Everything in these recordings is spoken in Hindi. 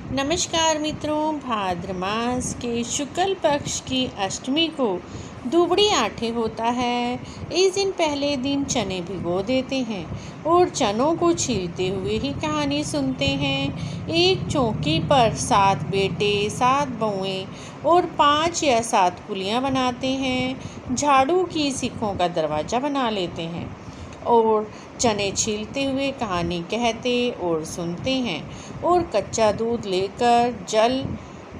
नमस्कार मित्रों, भाद्र मास के शुक्ल पक्ष की अष्टमी को दुबड़ी आठे होता है। इस दिन पहले दिन चने भिगो देते हैं और चनों को छीलते हुए ही कहानी सुनते हैं। एक चौकी पर 7 बेटे 7 बहुएं और 5 या 7 कुलियां बनाते हैं। झाड़ू की सीखों का दरवाज़ा बना लेते हैं और चने छीलते हुए कहानी कहते और सुनते हैं और कच्चा दूध लेकर जल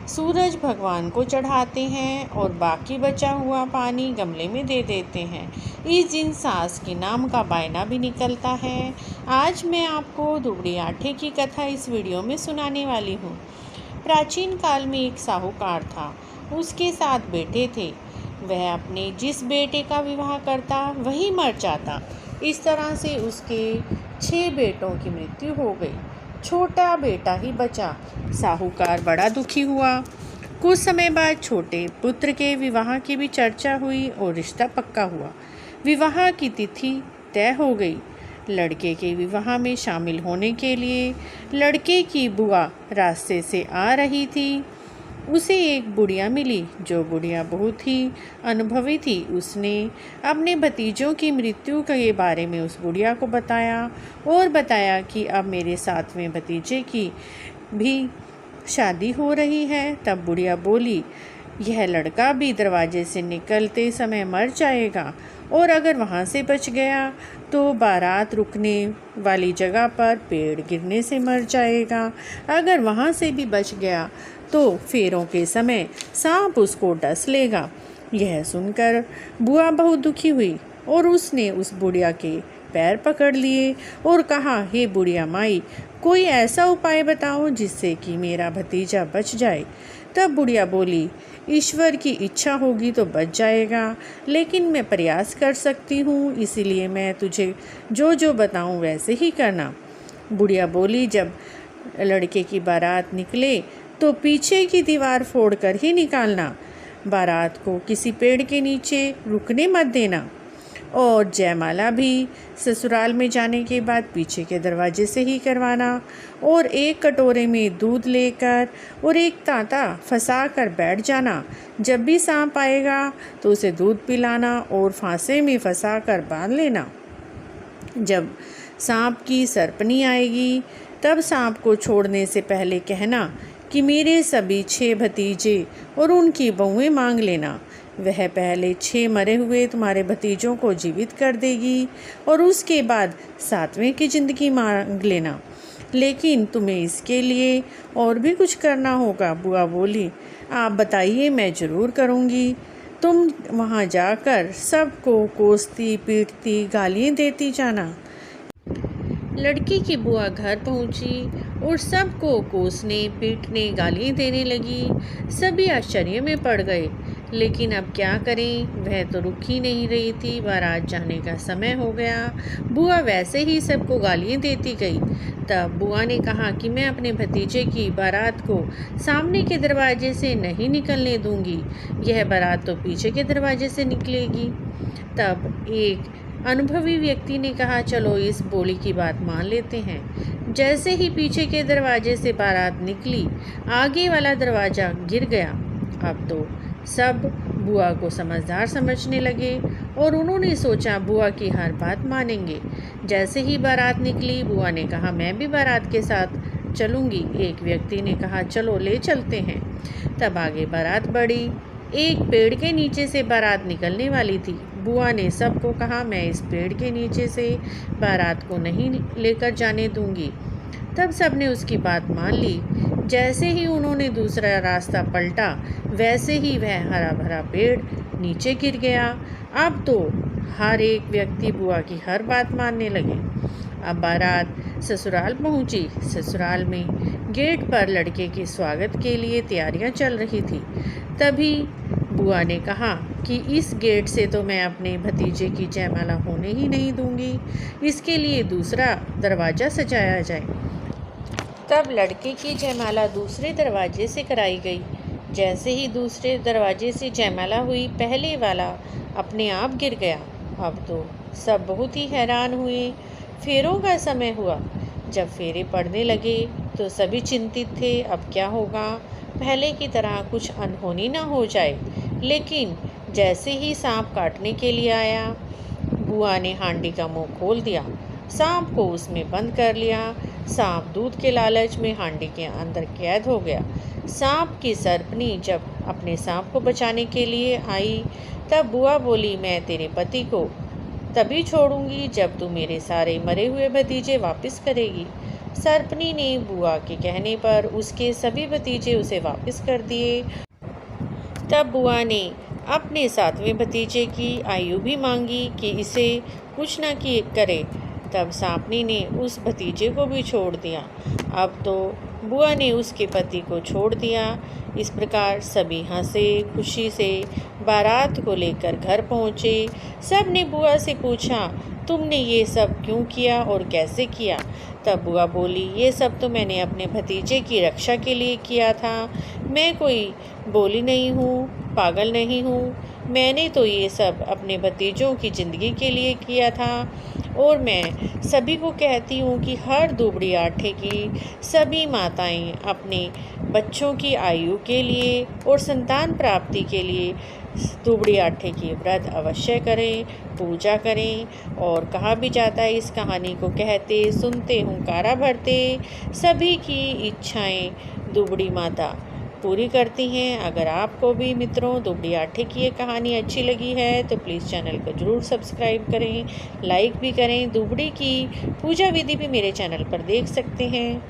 सूरज भगवान को चढ़ाते हैं और बाकी बचा हुआ पानी गमले में दे देते हैं। इस दिन सास के नाम का बायना भी निकलता है। आज मैं आपको दुबड़ी आठे की कथा इस वीडियो में सुनाने वाली हूँ। प्राचीन काल में एक साहूकार था। उसके 7 बेटे थे। वह अपने जिस बेटे का विवाह करता वही मर जाता। इस तरह से उसके 6 बेटों की मृत्यु हो गई। छोटा बेटा ही बचा। साहूकार बड़ा दुखी हुआ। कुछ समय बाद छोटे पुत्र के विवाह की भी चर्चा हुई और रिश्ता पक्का हुआ। विवाह की तिथि तय हो गई। लड़के के विवाह में शामिल होने के लिए लड़के की बुआ रास्ते से आ रही थी। उसे एक बुढ़िया मिली। जो बुढ़िया बहुत ही अनुभवी थी। उसने अपने भतीजों की मृत्यु के बारे में उस बुढ़िया को बताया और बताया कि अब मेरे 7वें भतीजे की भी शादी हो रही है। तब बुढ़िया बोली, यह लड़का भी दरवाजे से निकलते समय मर जाएगा और अगर वहाँ से बच गया तो बारात रुकने वाली जगह पर पेड़ गिरने से मर जाएगा। अगर वहाँ से भी बच गया तो फेरों के समय सांप उसको डस लेगा। यह सुनकर बुआ बहुत दुखी हुई और उसने उस बुढ़िया के पैर पकड़ लिए और कहा, हे बुढ़िया माई, कोई ऐसा उपाय बताओ जिससे कि मेरा भतीजा बच जाए। तब बुढ़िया बोली, ईश्वर की इच्छा होगी तो बच जाएगा, लेकिन मैं प्रयास कर सकती हूँ, इसीलिए मैं तुझे जो जो बताऊँ वैसे ही करना। बुढ़िया बोली, जब लड़के की बारात निकले तो पीछे की दीवार फोड़कर ही निकालना। बारात को किसी पेड़ के नीचे रुकने मत देना और जयमाला भी ससुराल में जाने के बाद पीछे के दरवाजे से ही करवाना। और एक कटोरे में दूध लेकर और एक तांता फंसा कर बैठ जाना। जब भी सांप आएगा तो उसे दूध पिलाना और फांसे में फंसा कर बांध लेना। जब सांप की सरपनी आएगी तब सांप को छोड़ने से पहले कहना कि मेरे सभी 6 भतीजे और उनकी बहुएं मांग लेना। वह पहले 6 मरे हुए तुम्हारे भतीजों को जीवित कर देगी और उसके बाद 7वें की ज़िंदगी मांग लेना, लेकिन तुम्हें इसके लिए और भी कुछ करना होगा। बुआ बोली, आप बताइए, मैं ज़रूर करूँगी। तुम वहाँ जाकर सबको कोसती पीटती गालियाँ देती जाना। लड़की की बुआ घर पहुंची और सबको कोसने पीटने गालियाँ देने लगी। सभी आश्चर्य में पड़ गए, लेकिन अब क्या करें, वह तो रुक ही नहीं रही थी। बारात जाने का समय हो गया। बुआ वैसे ही सबको गालियाँ देती गई। तब बुआ ने कहा कि मैं अपने भतीजे की बारात को सामने के दरवाजे से नहीं निकलने दूंगी, यह बारात तो पीछे के दरवाजे से निकलेगी। तब एक अनुभवी व्यक्ति ने कहा, चलो इस बोली की बात मान लेते हैं। जैसे ही पीछे के दरवाजे से बारात निकली, आगे वाला दरवाज़ा गिर गया। अब तो सब बुआ को समझदार समझने लगे और उन्होंने सोचा बुआ की हर बात मानेंगे। जैसे ही बारात निकली, बुआ ने कहा, मैं भी बारात के साथ चलूँगी। एक व्यक्ति ने कहा, चलो ले चलते हैं। तब आगे बारात बढ़ी। एक पेड़ के नीचे से बारात निकलने वाली थी। बुआ ने सबको कहा, मैं इस पेड़ के नीचे से बारात को नहीं लेकर जाने दूंगी। तब सबने उसकी बात मान ली। जैसे ही उन्होंने दूसरा रास्ता पलटा, वैसे ही वह हरा भरा पेड़ नीचे गिर गया। अब तो हर एक व्यक्ति बुआ की हर बात मानने लगे। अब बारात ससुराल पहुंची। ससुराल में गेट पर लड़के के स्वागत के लिए तैयारियां चल रही थी। तभी बुआ ने कहा कि इस गेट से तो मैं अपने भतीजे की जयमाला होने ही नहीं दूंगी, इसके लिए दूसरा दरवाज़ा सजाया जाए। तब लड़के की जयमाला दूसरे दरवाजे से कराई गई। जैसे ही दूसरे दरवाजे से जयमाला हुई, पहले वाला अपने आप गिर गया। अब तो सब बहुत ही हैरान हुए। फेरों का समय हुआ। जब फेरे पड़ने लगे तो सभी चिंतित थे, अब क्या होगा, पहले की तरह कुछ अनहोनी ना हो जाए। लेकिन जैसे ही सांप काटने के लिए आया, बुआ ने हांडी का मुंह खोल दिया, सांप को उसमें बंद कर लिया। सांप दूध के लालच में हांडी के अंदर कैद हो गया। सांप की सरपनी जब अपने सांप को बचाने के लिए आई, तब बुआ बोली, मैं तेरे पति को तभी छोड़ूंगी जब तू मेरे सारे मरे हुए भतीजे वापस करेगी। सरपनी ने बुआ के कहने पर उसके सभी भतीजे उसे वापस कर दिए। तब बुआ ने अपने 7वें भतीजे की आयु भी मांगी कि इसे कुछ न करे। तब सांपनी ने उस भतीजे को भी छोड़ दिया। अब तो बुआ ने उसके पति को छोड़ दिया। इस प्रकार सभी हंसे खुशी से बारात को लेकर घर पहुँचे। सब ने बुआ से पूछा, तुमने ये सब क्यों किया और कैसे किया? तब बुआ बोली, ये सब तो मैंने अपने भतीजे की रक्षा के लिए किया था। मैं कोई बोली नहीं हूँ, पागल नहीं हूँ। मैंने तो ये सब अपने भतीजों की ज़िंदगी के लिए किया था। और मैं सभी को कहती हूँ कि हर दुबड़ी आठे की सभी माताएं अपने बच्चों की आयु के लिए और संतान प्राप्ति के लिए दुबड़ी आठे की व्रत अवश्य करें, पूजा करें। और कहा भी जाता है, इस कहानी को कहते सुनते हुंकारा भरते सभी की इच्छाएं दुबड़ी माता पूरी करती हैं। अगर आपको भी मित्रों दुबड़ी आठे की ये कहानी अच्छी लगी है तो प्लीज़ चैनल को ज़रूर सब्सक्राइब करें, लाइक भी करें। दुबड़ी की पूजा विधि भी मेरे चैनल पर देख सकते हैं।